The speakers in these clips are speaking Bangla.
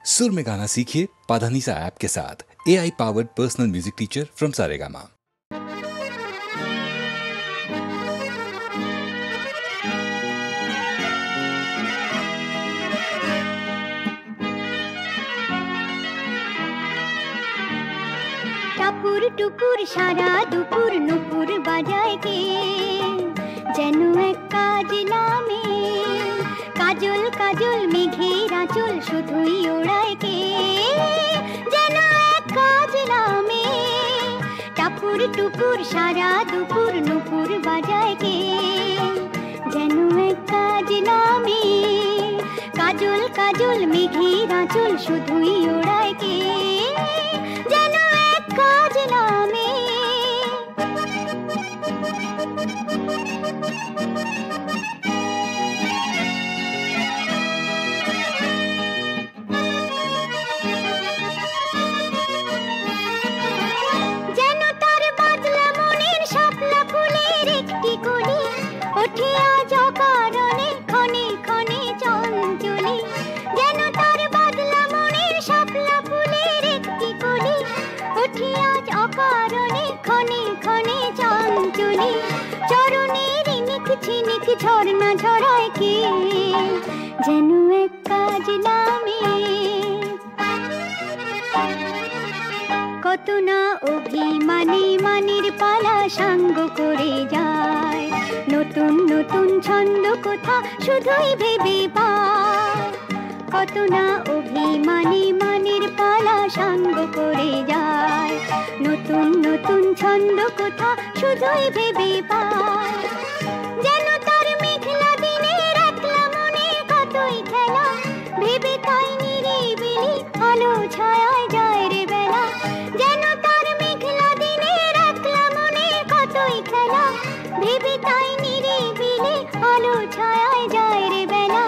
सुर में गाना सीखिए पाधानीसा ऐप के साथ। AI powered personal music teacher from Saregama. টাপুর টুপুর সারা দুপুর নুপুর বাজায় কে, যেন এক কাজ নামে। কাজল কাজল মেঘের আঁচল শুধুই ওড়ায় কে, যেন এক কাজ নামে। টাপুর টুপুর সারা দুপুর নুপুর বাজায় কে, যেন এক কাজ নামে। কাজল কাজল মেঘের আঁচল শুধুই ওড়ায় কে, যেন এক কাজ নামে। যেন তার বাদলা মনের শাপলা ফুলের একটি কলি, ওঠে আজ অকারণে ক্ষণে ক্ষণে চঞ্চলি। যেন তার বাদলা মনের শাপলা ফুলের একটি কলি, ওঠে আজ অকারণে ক্ষণে ক্ষণে চঞ্চলি। চরণের নিক ঝিনিক ঝর্ণা ঝরায় কে, যেন এক কাজ নামে। কত না অভিমানী মানির পালা সাঙ্গ করে যায়, নতুন নতুন ছন্দ কোথা শুধুই ভেবে পায়। কত না অভিমানী মানির পালা সাঙ্গ করে যায়, নতুন নতুন ছন্দ কোথা শুধুই ভেবে পায়। যেন তার মেঘলা দিনের একলা মনে কতই খেলা, ভেবে তাই নিরিবিলি আলো ছায়ায় যায় রে বেলা। যেন তার মেঘলা দিনের একলা মনে কতই খেলা, ভেবে তাই নিরিবিলি আলো ছায়ায় যায় রে বেলা।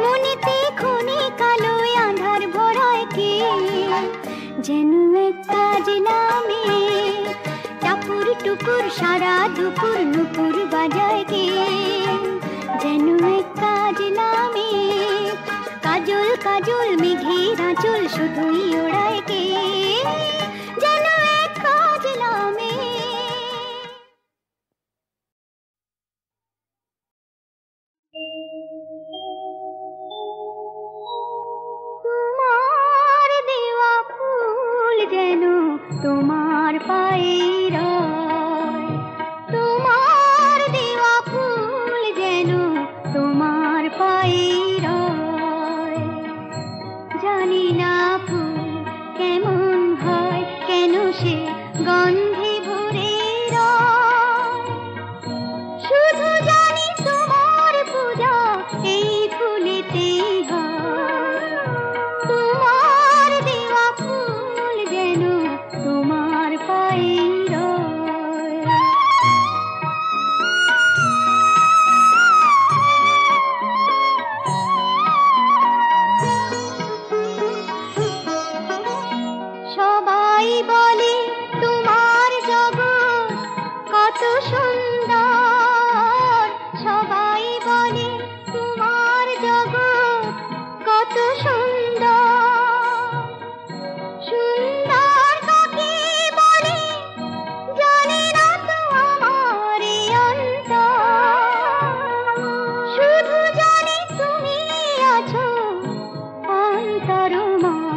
মনেতে ক্ষণে কালোয় আঁধার ভরায় কে, যেন এক কাজ নামে। টাপুর টুপুর সারা দুপুর নুপুর বাজায় কে, যেন এক কাজ নামে। কাজল কাজল মেঘের আঁচল শুধুই ওড়ায় কে, যেন এক কাজ নামে। তোমার দেওয়া ফুল যেন তোমার পায়ে রয়, তোমার দেওয়া ফুল যেন তোমার পায়ে রয়। জানি না ফুল কেমন হয়, কেন সে গন্ধে ভরে রয়। শুধু জানি তোমার পূজা এই ফুলেতেই হয়। তোমার দেওয়া ফুল যেন তোমার পায়ে রয়। সবাই বলে তোমার জগৎ কত সুন্দর, সবাই বলে তোমার জগৎ কত সুন্দর। সুন্দর কাকে বলে জানে না তো আমার এই অন্তর। শুধু জানি তুমি আছো অন্তরময়।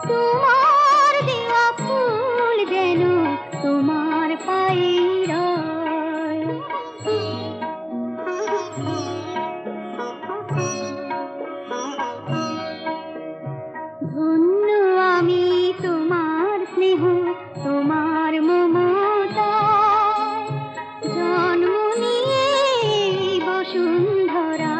তোমার দেওয়া ফুল যেন তোমার পায়ে রয়। ধন্য আমি তোমার স্নেহ, তোমার মমতায় জন্ম নিয়ে বসুন্ধরা।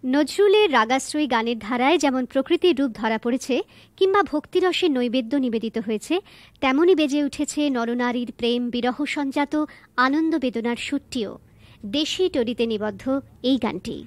নজরুলের রাগাশ্রয়ী গানের ধারায় যেমন প্রকৃতির রূপ ধরা পড়েছে কিংবা ভক্তিরসের নৈবেদ্য নিবেদিত হয়েছে, তেমনই বেজে উঠেছে নরনারীর প্রেম বিরহ সঞ্জাত আনন্দ বেদনার সুরটিও। দেশি টরিতে নিবদ্ধ এই গানটি।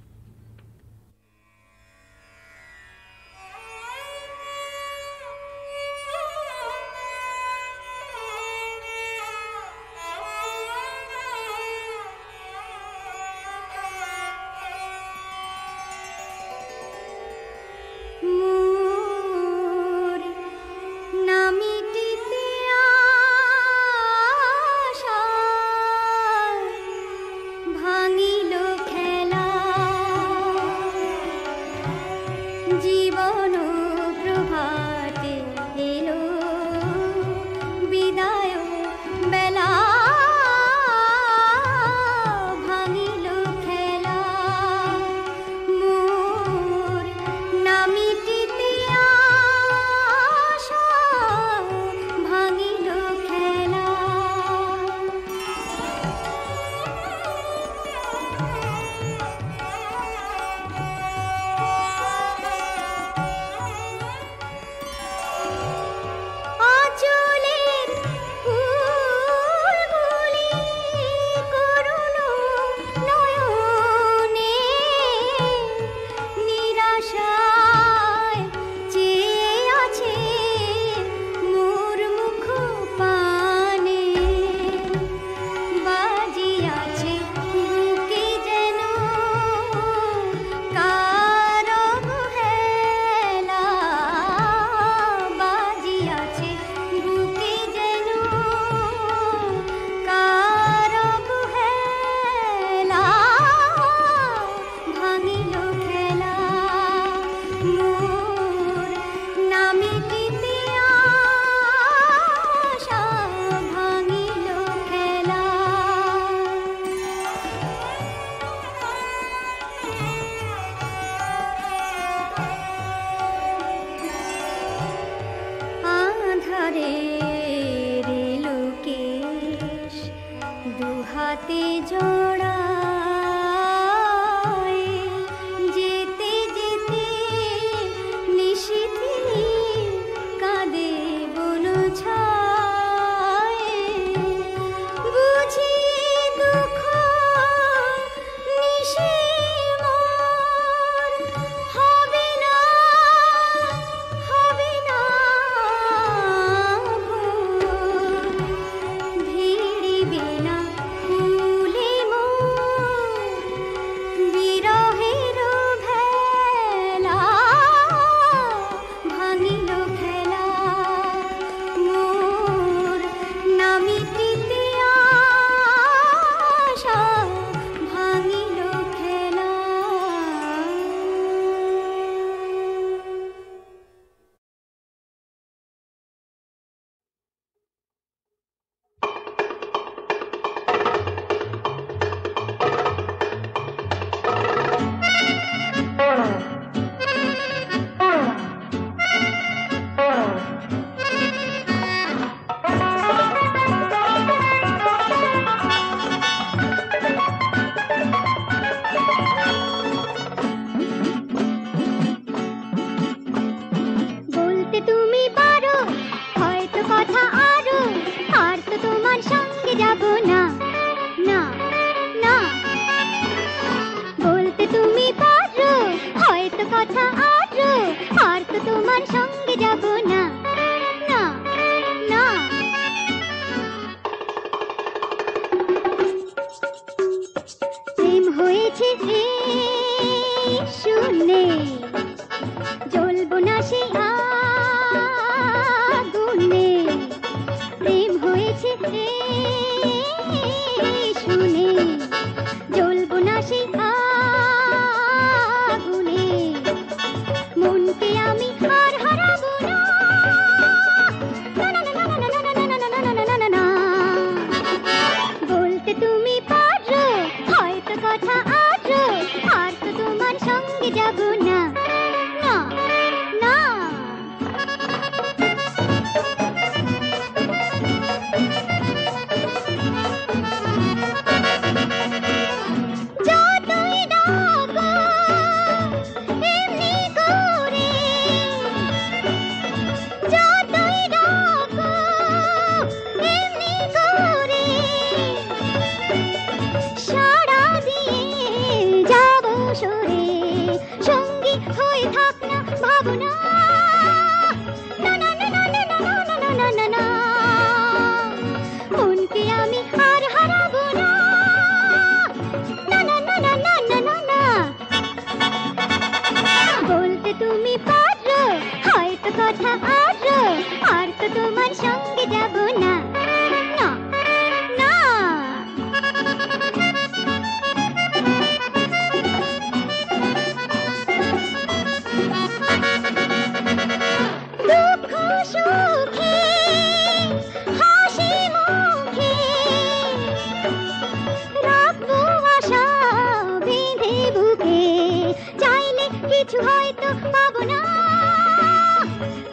কিছু হয়তো পাবো না,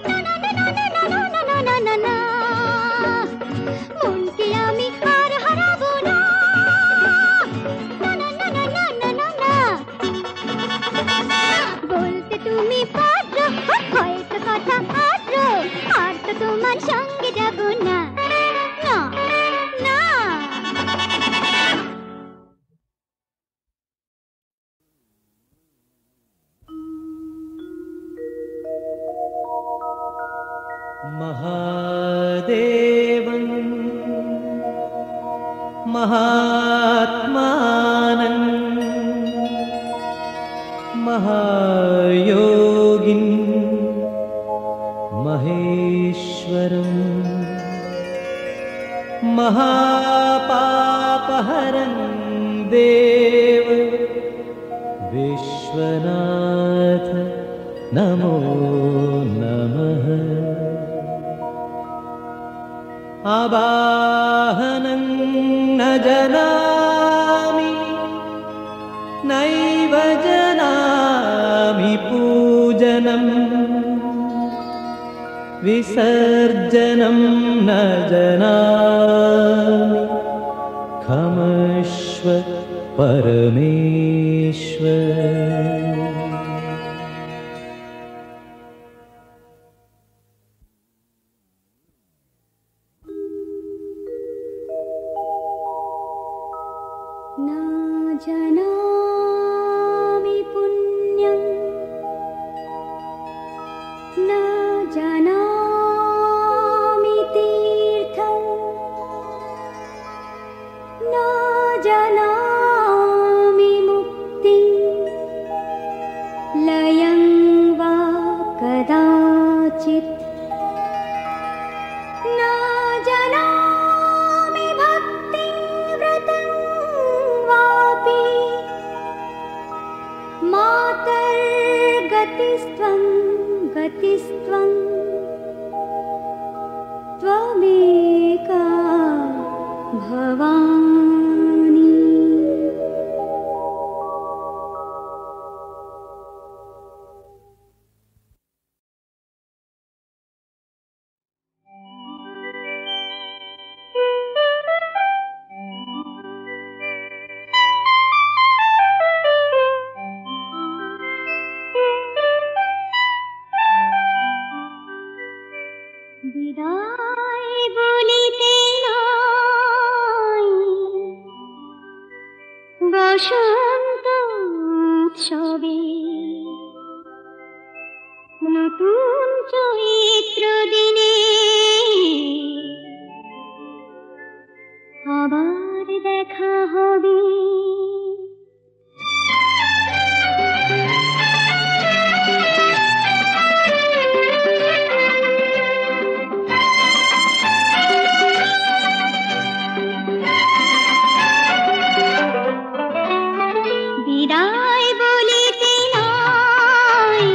না না না না না না না না না না, মনকে আমি আর হারাবো না, না না না না না না না না। বলতে তুমি পারো হয়তো কথা আদ্র, আর তো তোমার সঙ্গে যাবো না, না না। महादेवं महात्मानं महायोगिं महेश्वरं महापापहरं देव विश्वनाथ नमो नमः। आवाहनं न जानामि नैव जानामि पूजनं, विसर्जनं न जानामि क्षमस्व परमेश्वर। जानामि पुण्यं न जानामि तीर्थं, न जानामि मुक्तिं लयं वा कदाचित्, न जानामि भक्तिं व्रतं वापि, मातर्गतिस्त्वं गतिस्त्वं त्वमेका भवानि। বিদায় বলিতে নাই বসন্ত উৎসবে, নতুন চৈত্র দিনে আবার দেখা হবে। বিদায় বলিতে নাই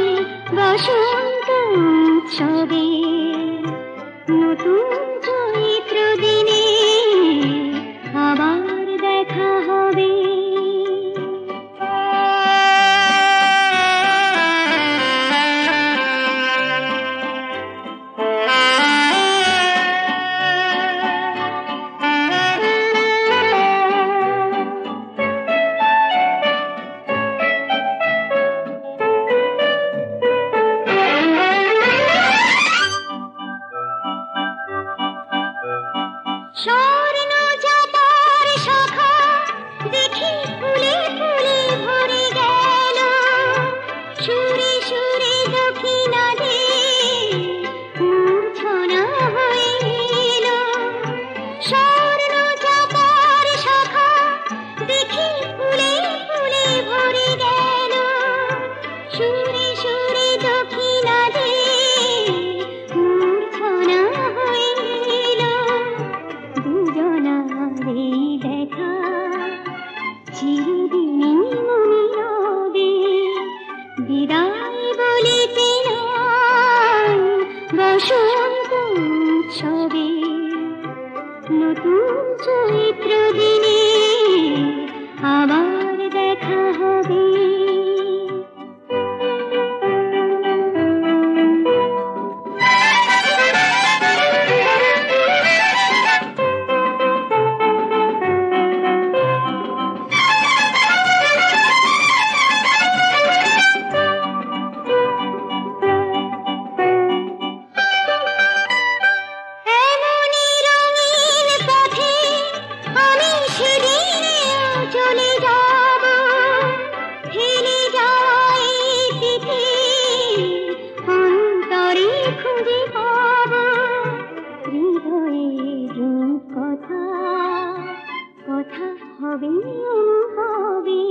বসন্ত উৎসবে, নতুন চৈত্র দিনে আবার দেখা হবে। স্বর্ণ চাপার শাখা দেখি ফুলে ফুলে ভরে গেল, সুরে সুরে দক্ষিণাদে মূর্ছনা হয়ে এলো। স্বর্ণ চাপার শাখা দেখি ফুলে ফুলে ভরে গেল, সুরে সুরে দক্ষিণাদে মূর্ছনা হয়ে এলো। দুজনারে দেখা চিরদিনই মনে রবে, বিদায় বলিতে নাই বসন্ত উৎসবে, নতুন চৈত্র দিনে আবার দেখা হবে। চলে যাব হেলে যায় তিথি অন্তরে খুঁজে পাব হৃদয়ের কথা কথা হবে হবে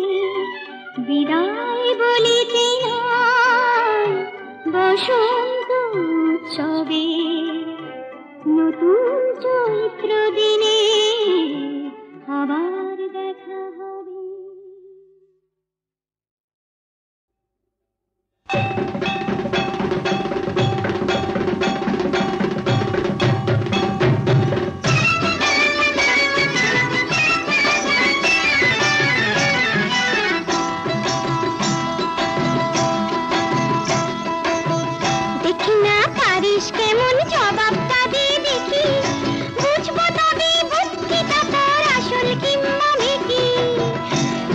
বিদায় বলিতে নয় বসন্ত উৎসবে নতুন চৈত্র দিনে আবার দেখা হবে। দেখি না পারিস কেমন জবাবটা দিয়ে দেখি বুঝবো তবে বুদ্ধিটা তোর আসল কিংবা মেকি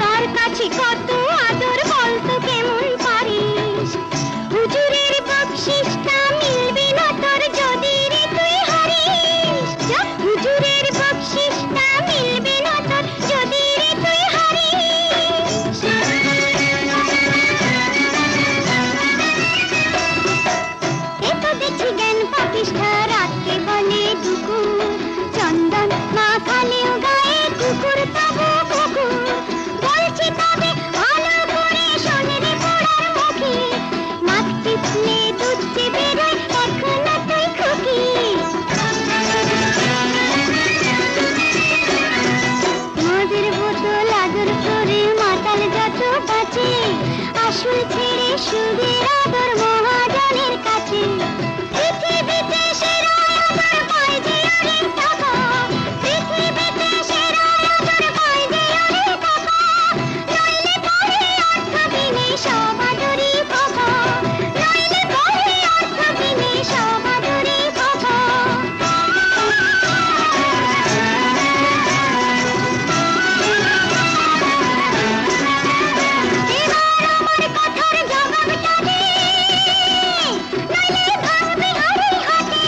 তার কাছে কত আদর বলতো কেমন পারিস হুজুরের বকশিসটা মিলবে না তোর যদি রে তুই হারিস হুজুরের বকশিসটা মিলবে না তোর যদি রে তুই হারিস এতো দেখছি জ্ঞান প্রতিষ্ঠা রাখতে বলে দুকুর চন্দন মাখালেও গায়ে কুকুর তবু কুকুর বলছি তবে ভালো করে শোনে রে পড়ার মুখে নাক টিপলে দুধ যে বেরোয় এখনো তুই খুকি মদের বোতল আদর করে মাতাল যত বাঁচে আসল ছেড়ে সুদের আদর মহাজনের কাছে পৃথিবীতে সেরা আদর পায় যে অনেক টাকা পৃথিবীতে সেরা আদর পায় যে অনেক টাকা নইলে পরে অর্থ বিনে সব আদরই পাকা নইলে পরে অর্থ বিনে সব আদরই পাকা এবার আমার কথার জবাবটা দে নইলে ভাববি হাড়ি হাতে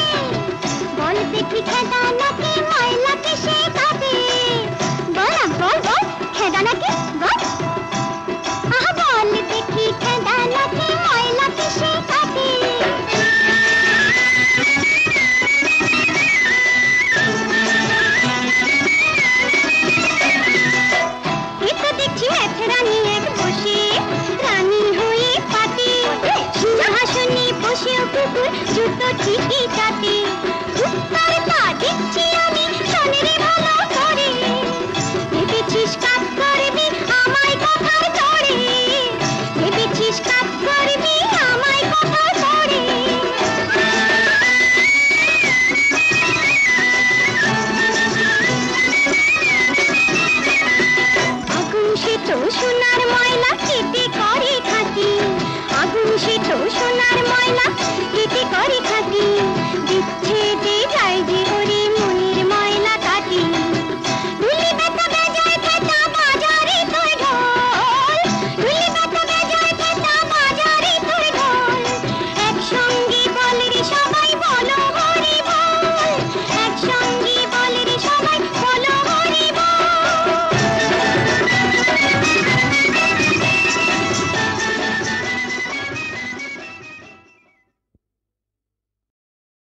বল দেখি খেদা নাকি ময়লাকে সে কাটে বল বল বল খেদা নাকি বল আহা বল দেখি খেদা নাকি ময়লাকে সে কাটে এতো দেখছি মেথরানি এক বসে রানী হয়ে পাতে সিংহাসনে বসেও কুকুর জুতো ঠিকই কাটে উত্তর তা দিচ্ছি আমি শোনে রে ভালো করে ভেবেছিস কাজ করবি আমায় কথায় ধরে ভেবেছিস কাজ করবি আমায় কথায় ধরে আগুন সে তো সোনার ময়লা কেটে করে খাতি আগুন সে তো সোনার ময়লা কেটে করে খাতি বিচ্ছেদে যায় যে ওরে মনের ময়লা কাটি ধুলি বেতা বেজায় খেতা বাজারে তোর ঢোল ধুলি বেতা বেজায় খেতা বাজারে তোর ঢোল একসঙ্গে বলে রে সবাই বলো হরি বল একসঙ্গে বলে রে সবাই বলো হরি বল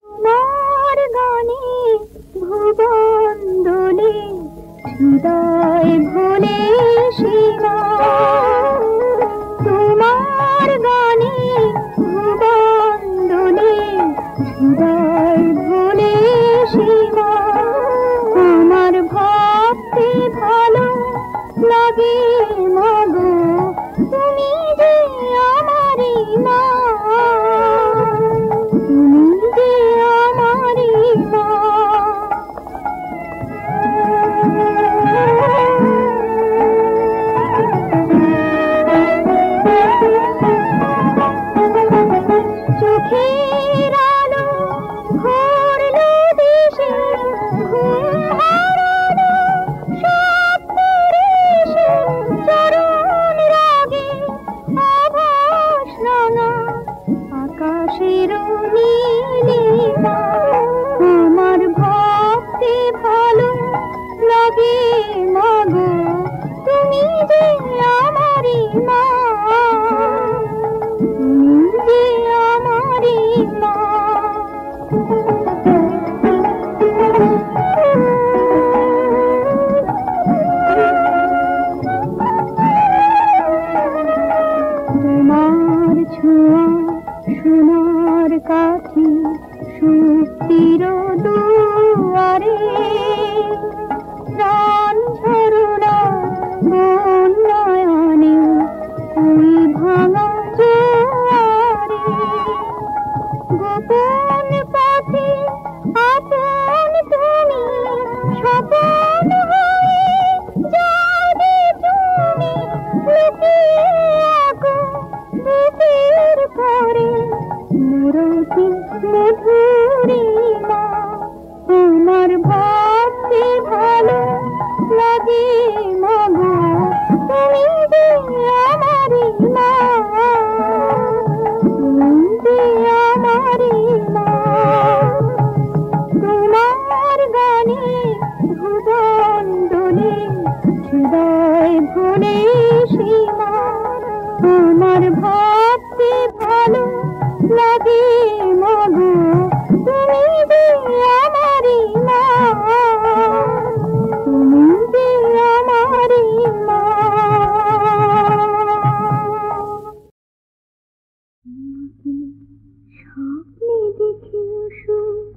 তোমার গানে ভুবন দোলে হৃদয় ভোলে সীমা তোমার গানে ভুবন দোলে হৃদয় ভোলে সীমা আমার ভাবতে ভালো লাগে মাগো তুমি যে আমারই মা তুমি যে আমারই মা চোখের আলো ভরলো দেশে ঘুম হারানো স্বপ্নের এসে চরণ রাগে আভাস রাঙা ভরে সীমা তোমার ভক্তি ভালো লাগে মগো তুমি যে আমারি মা তুমি যে আমারি মা স্বপ্নে দেখি সুখ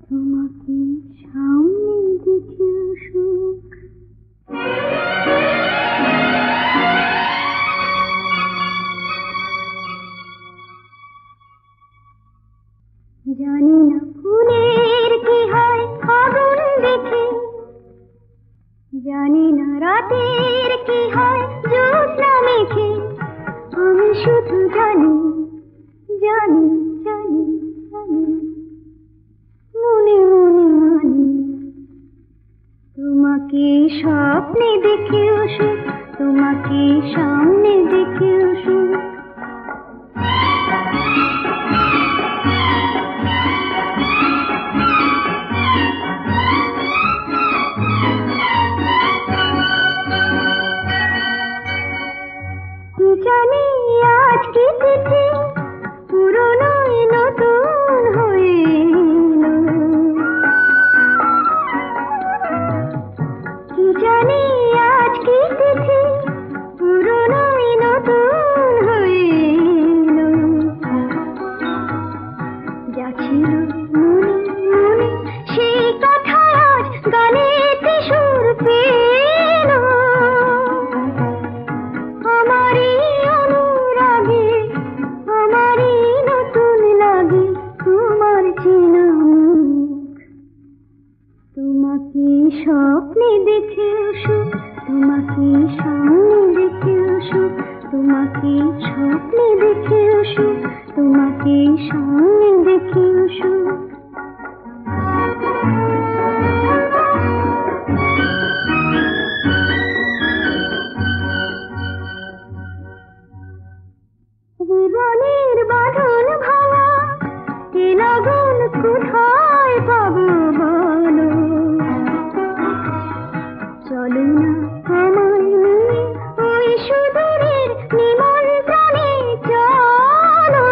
তোমাকে সামনে দেখি সুখ জানি না ফুলের কি হয় আগুন দেখে জানি না রাতের কি হয় জ্যোৎস্না মেখে আমি শুধু জানি জানি জানি জানি মনে মনে মানি তোমাকে স্বপ্নে দেখেও সুখ তোমাকে সামনে দেখেও সুখ জানি আজ কি তিথি পুরনো নতুন হয়ে কি জানি আজ কি তিথি পুরনো নতুন হয়ে যা ছিল মনে মনে সেই কথা আজ গানেতে সুর পেল আমারই অনুরাগে আমারই নতুন লাগে তোমার চেনা মুখ তোমাকে স্বপ্নে দেখেও সুখ তোমাকে সামনে দেখেও সুখ তোমাকে স্বপ্নে দেখেও সুখ তোমাকে সামনে দেখেও সুখ জীবনের বাঁধন ভাঙা এ লগন কোথায় পাবো বলো চলো না আমায় নিয়ে ওই সুদূরের নিমন্ত্রণে চলো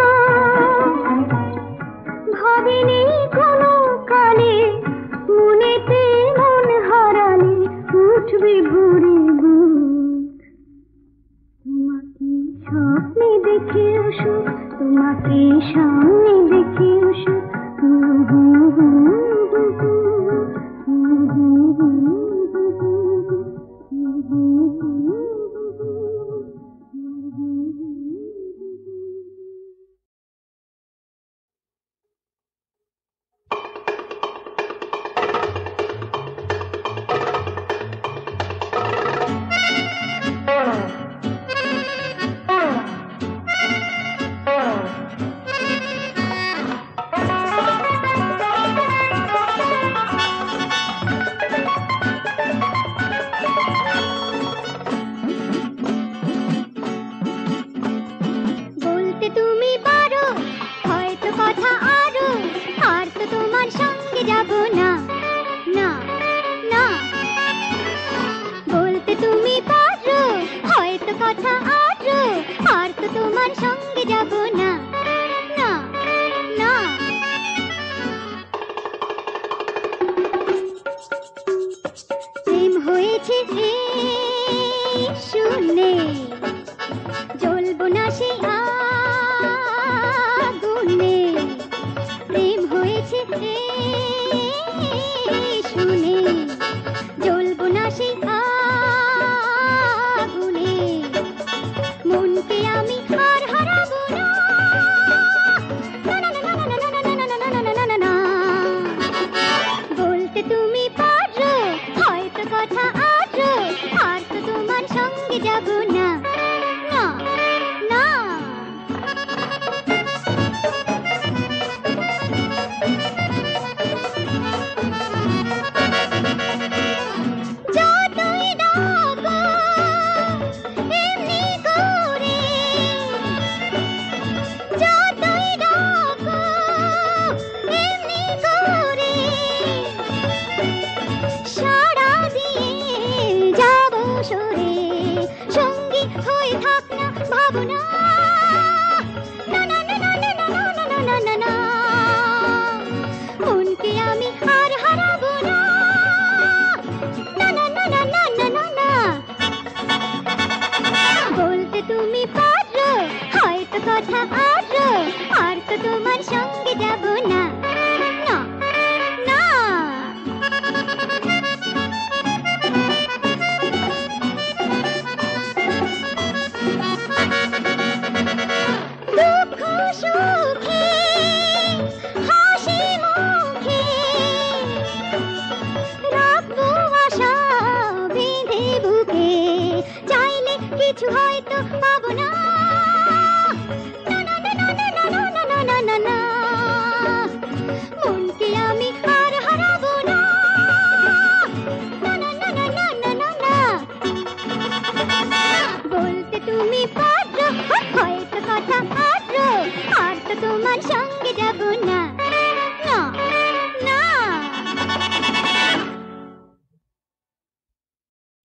ভাবিনি কোনো কালে মনেতে মন হারালে উঠবে ভরে বুক তোমাকে স্বপ্নে দেখেও সুখ তোমাকে সামনে দেখেও সুখ মনকে আমি আর হারাবো না কথা আদ্র, আর তো তোমার সঙ্গে যাব না, না না। দুঃখ সুখে হাসি মুখে রাখবো আশা বেঁধে বুকে, চাইলে কিছু হয়তো পাবো না, না না না না না না না না না না না, মনকে আমি আর হারাবো না, না না না না না না না না। বলতে তুমি পারো হয়তো কথা আদ্র, আর তো তোমার সঙ্গে